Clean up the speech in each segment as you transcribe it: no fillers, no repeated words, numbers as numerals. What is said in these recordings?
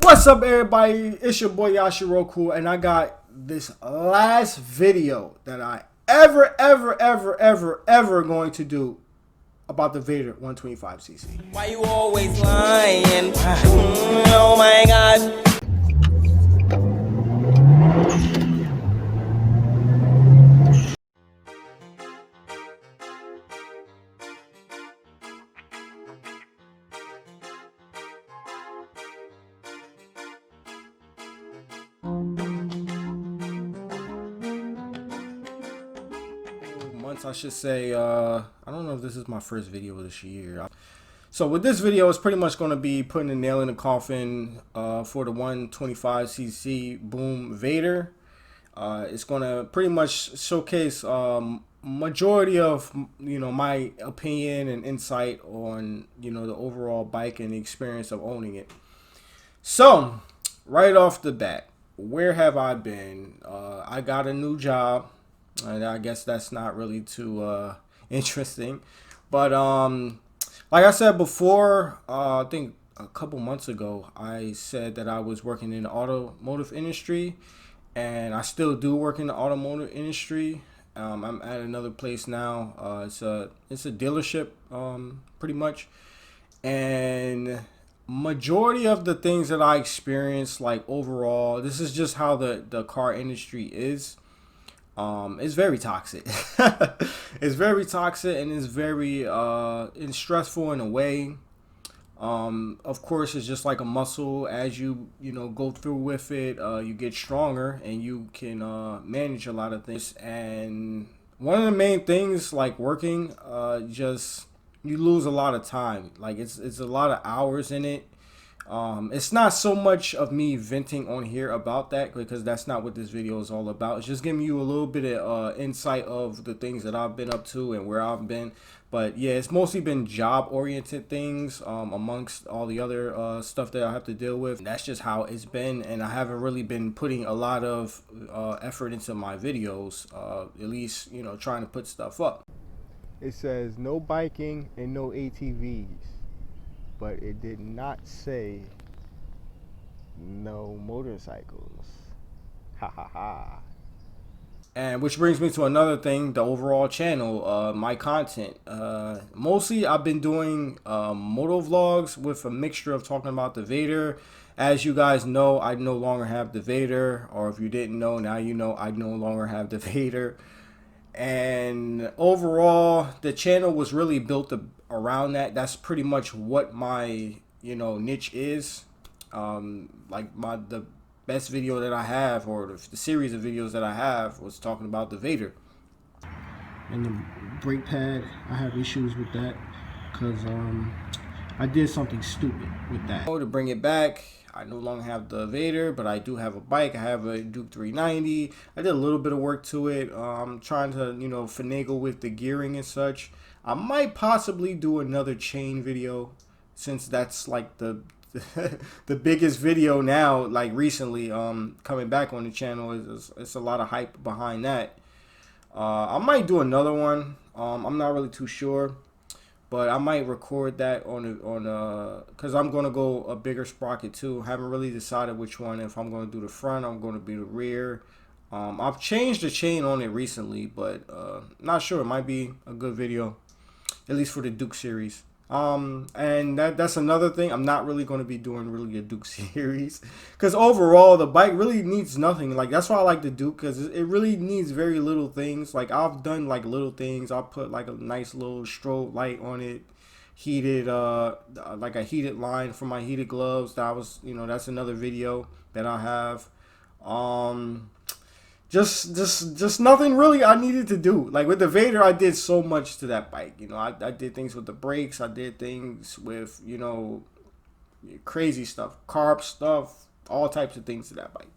What's up, everybody? It's your boy YASHIroku, and I got this last video that I ever going to do about the Vader 125cc. Why you always lying? Oh my god. Months, I should say. I don't know if this is my first video this year. So with this video, it's pretty much going to be putting a nail in the coffin for the 125cc Boom Vader. It's going to pretty much showcase majority of my opinion and insight on the overall bike and the experience of owning it. So right off the bat, where have I been? I got a new job, and I guess that's not really too interesting, but like I said before, I think a couple months ago, I said that I was working in the automotive industry, and I still do work in the automotive industry. I'm at another place now. It's a dealership, pretty much, and majority of the things that I experienced, like overall, this is just how the car industry is. It's very toxic. It's very toxic, and it's very it's stressful in a way. Of course, it's just like a muscle. As you go through with it, you get stronger, and you can manage a lot of things. And one of the main things, like working, just you lose a lot of time. Like it's a lot of hours in it. It's not so much of me venting on here about that, because that's not what this video is all about. It's just giving you a little bit of insight of the things that I've been up to and where I've been. But yeah, it's mostly been job oriented things, amongst all the other stuff that I have to deal with. And that's just how it's been, and I haven't really been putting a lot of effort into my videos, at least trying to put stuff up. It says no biking and no ATVs, but it did not say no motorcycles. Ha ha ha. And which brings me to another thing, the overall channel, my content. Mostly I've been doing moto vlogs with a mixture of talking about the Vader. As you guys know, I no longer have the Vader, or if you didn't know, now you know I no longer have the Vader. And overall, the channel was really built around that. That's pretty much what my niche is. Like the best video that I have, or the series of videos that I have, was talking about the Vader. And the brake pad, I have issues with that because I did something stupid with that. To bring it back, I no longer have the Vader, but I do have a bike. I have a Duke 390. I did a little bit of work to it. I'm trying to finagle with the gearing and such. I might possibly do another chain video, since that's like the biggest video now, like recently, coming back on the channel. It's a lot of hype behind that. I might do another one. I'm not really too sure, but I might record that on because I'm gonna go a bigger sprocket too. Haven't really decided which one. If I'm gonna do the front, I'm gonna be the rear. I've changed the chain on it recently, but not sure. It might be a good video, at least for the Duke series. And that's another thing. I'm not really going to be doing really a Duke series, because overall the bike really needs nothing. Like, that's why I like the Duke, because it really needs very little things. Like, I've done like little things. I'll put like a nice little strobe light on it, heated like a heated line for my heated gloves. That was that's another video that I have. Just nothing really I needed to do. Like with the Vader, I did so much to that bike. I did things with the brakes. I did things with crazy stuff, carb stuff, all types of things to that bike.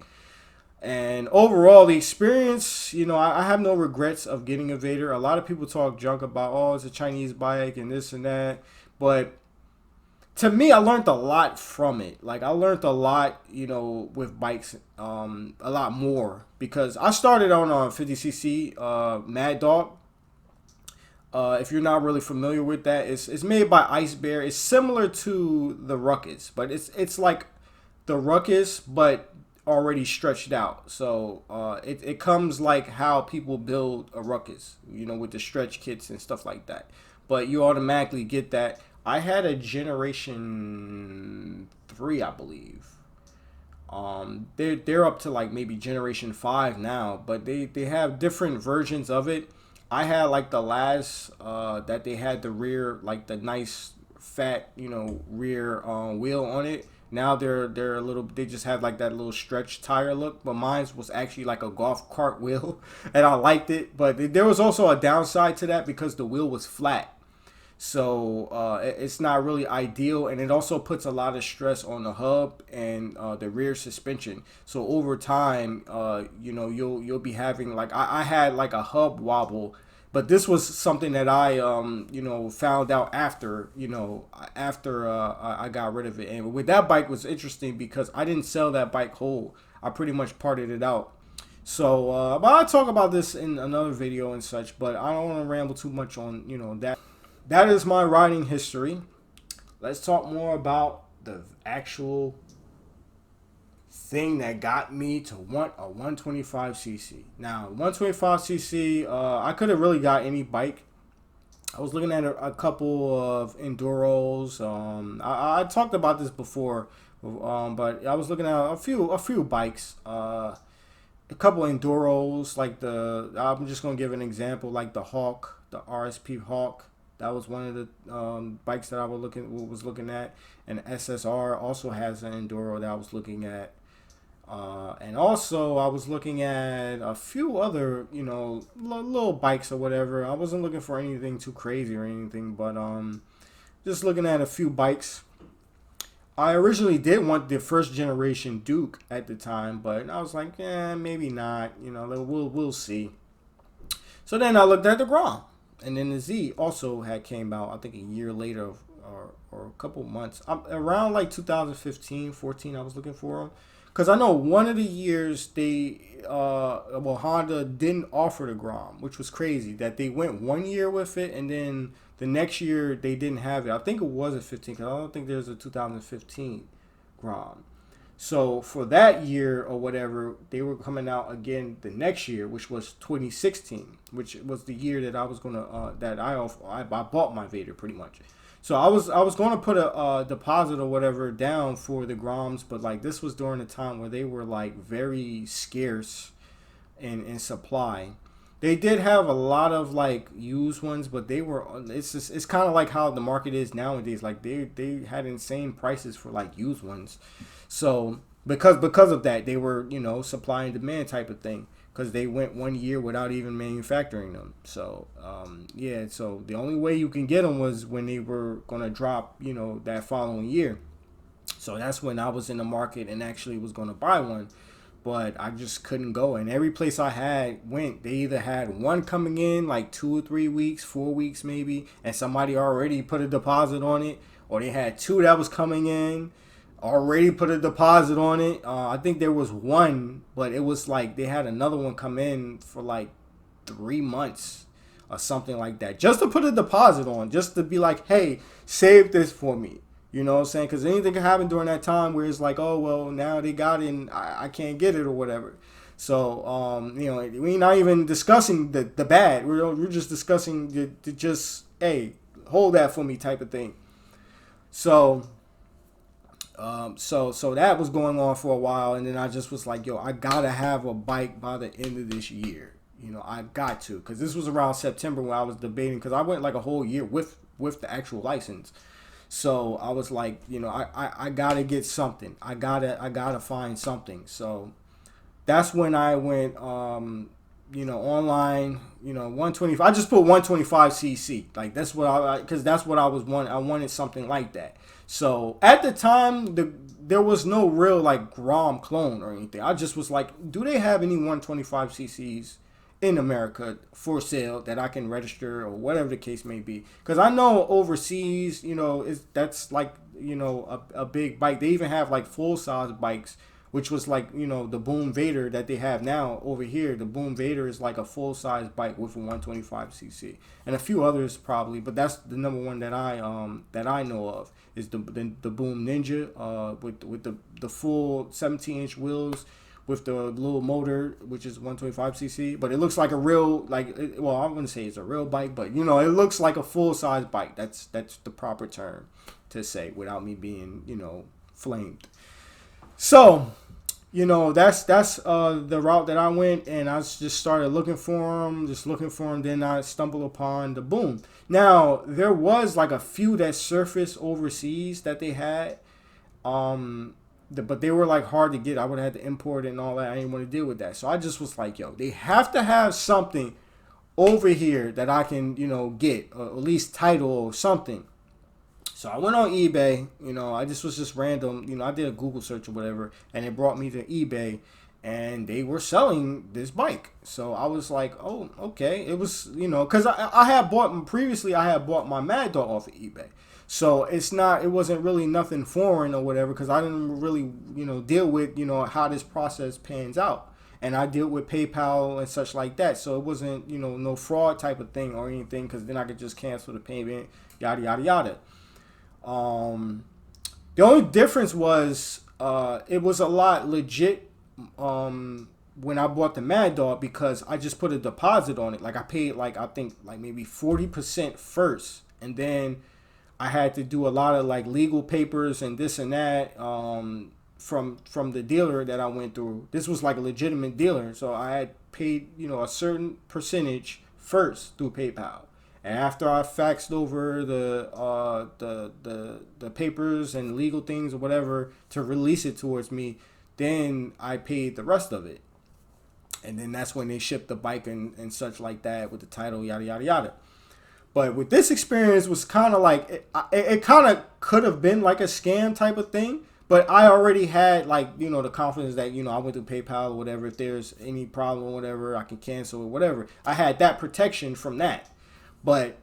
And overall, the experience, I have no regrets of getting a Vader. A lot of people talk junk about, oh, it's a Chinese bike and this and that, but to me, I learned a lot from it. Like, I learned a lot, with bikes, a lot more, because I started on 50cc Mad Dog. If you're not really familiar with that, it's made by Ice Bear. It's similar to the Ruckus, but it's like the Ruckus, but already stretched out. So it comes like how people build a Ruckus, you know, with the stretch kits and stuff like that. But you automatically get that. I had a Generation 3, I believe. They're up to like maybe Generation 5 now, but they have different versions of it. I had like the last that they had the rear, like the nice fat, you know, rear wheel on it. Now they're a little, they just had like that little stretch tire look, but mine was actually like a golf cart wheel, and I liked it. But there was also a downside to that because the wheel was flat. So it's not really ideal, and it also puts a lot of stress on the hub and the rear suspension. So over time, you know, you'll be having like I had like a hub wobble, but this was something that I you know, found out after, you know, after I got rid of it. And with that bike was interesting because I didn't sell that bike whole. I pretty much parted it out. So but I'll talk about this in another video and such. But I don't want to ramble too much on, you know, that. That is my riding history. Let's talk more about the actual thing that got me to want a 125cc. Now, 125cc, I could have really got any bike. I was looking at a couple of Enduros. I talked about this before, but I was looking at a few bikes. A couple Enduros, like I'm just gonna give an example, like the Hawk, the RSP Hawk. That was one of the bikes that I was looking at. And SSR also has an Enduro that I was looking at. And also I was looking at a few other, you know, little bikes or whatever. I wasn't looking for anything too crazy or anything, but just looking at a few bikes. I originally did want the first generation Duke at the time, but I was like, maybe not. You know, we'll see. So then I looked at the Grom. And then the Z also had came out, I think a year later or a couple months. Around like 2015, 14, I was looking for them. Because I know one of the years Honda didn't offer the Grom, which was crazy. That they went 1 year with it, and then the next year they didn't have it. I think it was a 15, because I don't think there's a 2015 Grom. So for that year or whatever, they were coming out again the next year, which was 2016, which was the year that I was gonna I bought my Vader pretty much. So I was gonna put a deposit or whatever down for the Groms, but like this was during a time where they were like very scarce in supply. They did have a lot of like used ones, but they were, it's kind of like how the market is nowadays. Like they had insane prices for like used ones. So because of that, they were, you know, supply and demand type of thing, because they went 1 year without even manufacturing them. So yeah, so the only way you can get them was when they were gonna drop, you know, that following year. So that's when I was in the market and actually was gonna buy one, but I just couldn't go. And every place I went, they either had one coming in like 2 or 3 weeks, 4 weeks maybe, and somebody already put a deposit on it, or they had two that was coming in, already put a deposit on it. I think there was one, but it was like they had another one come in for like 3 months or something like that, just to put a deposit on, just to be like, hey, save this for me. You know what I'm saying? Because anything can happen during that time where it's like, oh, well, now they got it and I can't get it or whatever. So, you know, we're not even discussing the bad. We're just discussing the just, hey, hold that for me type of thing. So, so that was going on for a while. And then I just was like, yo, I got to have a bike by the end of this year. You know, I got to. Because this was around September when I was debating. Because I went like a whole year with the actual license. So I was like, you know, I gotta get something. I gotta find something. So that's when I went, you know, online. You know, 125. I just put 125cc. Like that's what because that's what I was wanting. I wanted something like that. So at the time, there was no real like Grom Clone or anything. I just was like, do they have any 125cc's in America for sale that I can register or whatever the case may be? Because I know overseas, you know, that's like, you know, a big bike. They even have like full size bikes which was like, you know, the Boom Vader that they have now over here. The Boom Vader is like a full-size bike with a 125cc and a few others probably, but that's the number one that I know of is the Boom Ninja with the full 17-inch wheels with the little motor, which is 125cc, but it looks like a real, like, well, I'm gonna say it's a real bike, but you know, it looks like a full-size bike. That's the proper term to say without me being, you know, flamed. So, you know, that's the route that I went, and I just started looking for them, then I stumbled upon the Boom. Now, there was like a few that surfaced overseas that they had, but they were like hard to get. I would have had to import it and all that. I didn't want to deal with that. So I just was like, yo, they have to have something over here that I can, you know, get, or at least title or something. So I went on eBay, you know, I just was just random, you know, I did a Google search or whatever, and it brought me to eBay, and they were selling this bike. So I was like, oh, okay. It was, you know, because I had bought, previously I had bought my Mad Dog off of eBay. So it wasn't really nothing foreign or whatever, because I didn't really, you know, deal with, you know, how this process pans out. And I deal with PayPal and such like that. So it wasn't, you know, no fraud type of thing or anything, because then I could just cancel the payment, yada, yada, yada. The only difference was it was a lot legit when I bought the Mad Dog, because I just put a deposit on it. Like I paid like, I think like maybe 40% first, and then I had to do a lot of like legal papers and this and that from the dealer that I went through. This was like a legitimate dealer, so I had paid, you know, a certain percentage first through PayPal. And after I faxed over the papers and legal things or whatever to release it towards me, then I paid the rest of it. And then that's when they shipped the bike and such like that with the title, yada, yada, yada. But with this experience was kind of like, it kind of could have been like a scam type of thing. But I already had, like, you know, the confidence that, you know, I went through PayPal or whatever. If there's any problem or whatever, I can cancel or whatever. I had that protection from that. But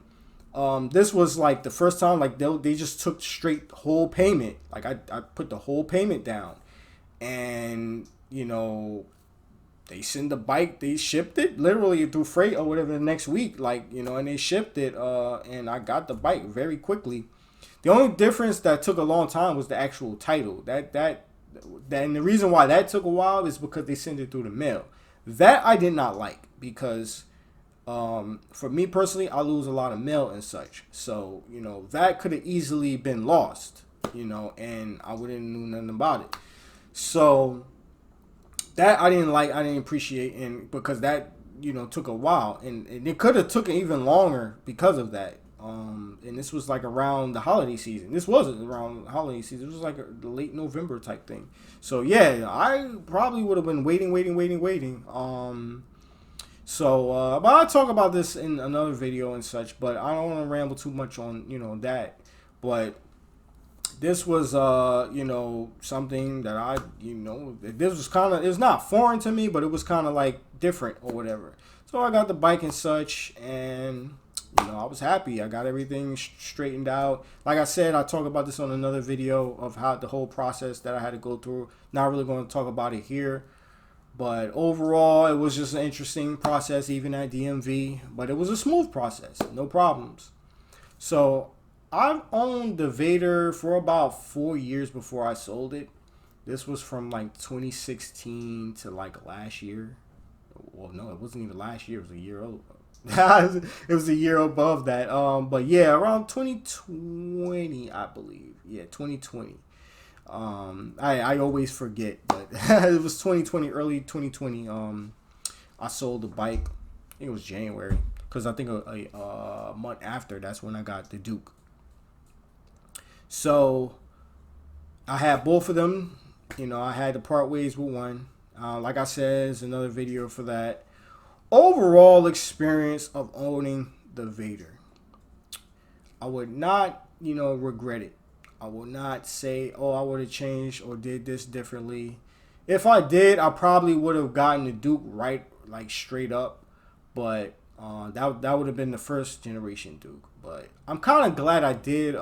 this was like the first time, like they just took straight whole payment. Like I put the whole payment down, and you know, they send the bike, they shipped it literally through freight or whatever the next week, like, you know, and they shipped it, and I got the bike very quickly. The only difference that took a long time was the actual title. That and the reason why that took a while is because they sent it through the mail. That I did not like, because for me personally, I lose a lot of mail and such. So, you know, that could have easily been lost, you know, and I wouldn't know nothing about it. So that I didn't like, I didn't appreciate, and because that, you know, took a while, and it could have took even longer because of that. And this was like around the holiday season. This wasn't around the holiday season. It was like a late November type thing. So yeah, I probably would have been waiting. So, but I'll talk about this in another video and such, but I don't want to ramble too much on, you know, that. But this was, you know, something that I, you know, this was kind of, it's not foreign to me, but it was kind of like different or whatever. So I got the bike and such, and, you know, I was happy. I got everything straightened out. Like I said, I talk about this on another video of how the whole process that I had to go through. Not really going to talk about it here. But overall, it was just an interesting process, even at DMV. But it was a smooth process, no problems. So I've owned the Vader for about 4 years before I sold it. This was from like 2016 to like last year. Well, no, it wasn't even last year. It was a year old. It was a year above that. But yeah, around 2020, I believe. Yeah, 2020. I always forget, but it was 2020, early 2020. I sold the bike. I think it was January, because I think a month after, that's when I got the Duke. So I had both of them. You know, I had to part ways with one. Like I said, there's another video for that. Overall experience of owning the Vader, I would not, you know, regret it. I will not say, oh, I would have changed or did this differently. If I did, I probably would have gotten the Duke right, like straight up. But That would have been the first generation Duke. But I'm kind of glad I did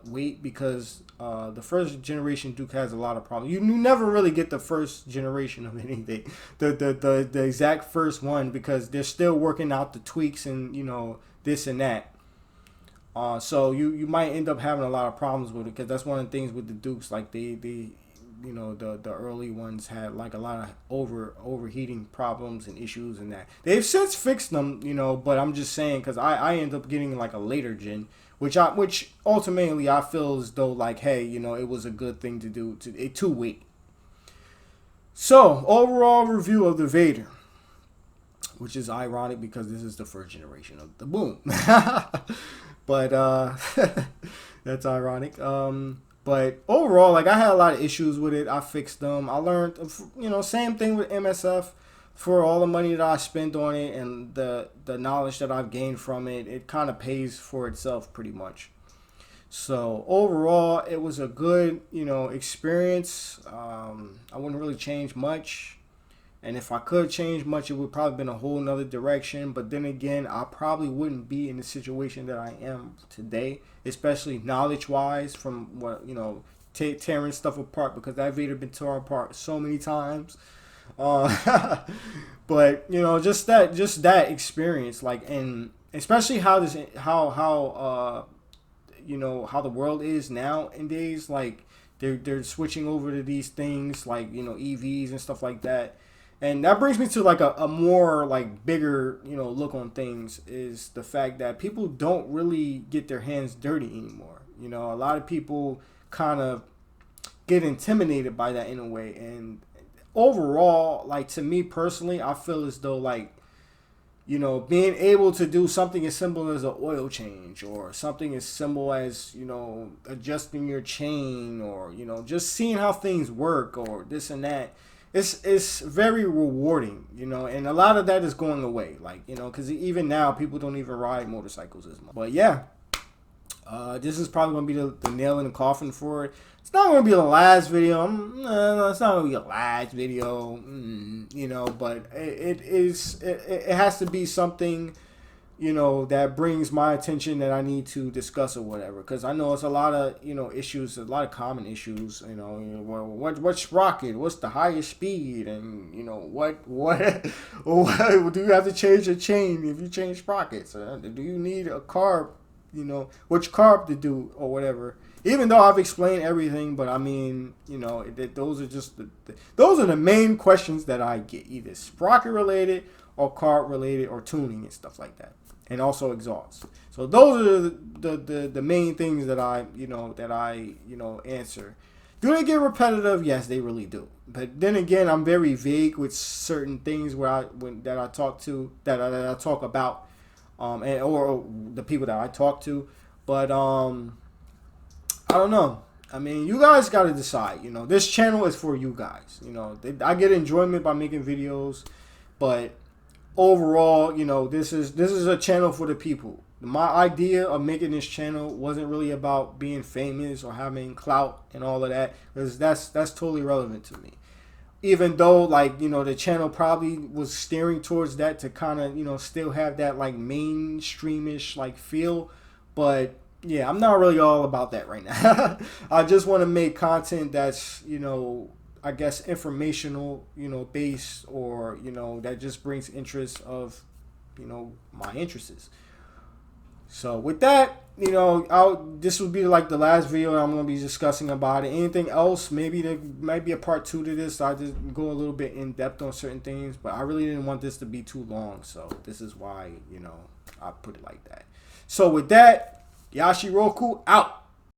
wait, because the first generation Duke has a lot of problems. You never really get the first generation of anything, the exact first one, because they're still working out the tweaks and this and that. So you might end up having a lot of problems with it, because that's one of the things with the Dukes. Like the early ones had like a lot of overheating problems and issues, and that they've since fixed them, but I'm just saying, because I end up getting like a later gen, which ultimately I feel as though like, hey, it was a good thing to do to wait. So overall review of the Vader, which is ironic because this is the first generation of the Boom. But that's ironic. But overall, like, I had a lot of issues with it. I fixed them. I learned, same thing with MSF. For all the money that I spent on it and the knowledge that I've gained from it, it kind of pays for itself pretty much. So overall, it was a good, experience. I wouldn't really change much. And if I could change much, it would probably been a whole nother direction. But then again, I probably wouldn't be in the situation that I am today, especially knowledge-wise, from what, tearing stuff apart, because that Vader been torn apart so many times. But just that experience, like, and especially how the world is nowadays, like they're switching over to these things like EVs and stuff like that. And that brings me to like a more like bigger, look on things, is the fact that people don't really get their hands dirty anymore. A lot of people kind of get intimidated by that in a way. And overall, like, to me personally, I feel as though like, being able to do something as simple as an oil change, or something as simple as, adjusting your chain, or, just seeing how things work, or this and that. It's very rewarding, and a lot of that is going away, like, because even now people don't even ride motorcycles as much. But yeah, this is probably going to be the nail in the coffin for it. It's not going to be the last video. It's not going to be the last video, but it has to be something, that brings my attention, that I need to discuss or whatever. Because I know it's a lot of, issues, a lot of common issues, what sprocket, what's the highest speed, and, what do you have to change your chain if you change sprockets? Do you need a carb, which carb to do or whatever. Even though I've explained everything, but I mean, those are just those are the main questions that I get, either sprocket related or carb related or tuning and stuff like that, and also exhaust. So those are the main things that I answer. Do they get repetitive? Yes, they really do. But then again, I'm very vague with certain things that I talk about, or the people that I talk to. But I don't know. I mean, you guys got to decide. This channel is for you guys. I get enjoyment by making videos, but overall, this is a channel for the people. My idea of making this channel wasn't really about being famous or having clout and all of that, because that's totally irrelevant to me. Even though, like, the channel probably was steering towards that, to kind of, still have that like mainstreamish like feel, but yeah, I'm not really all about that right now. I just want to make content that's, I guess informational, based, or, that just brings interest of, my interests. So with that, this will be like the last video I'm going to be discussing about it. Anything else, maybe there might be a part 2 to this. So I just go a little bit in depth on certain things, but I really didn't want this to be too long. So this is why, I put it like that. So with that, YASHIroku out.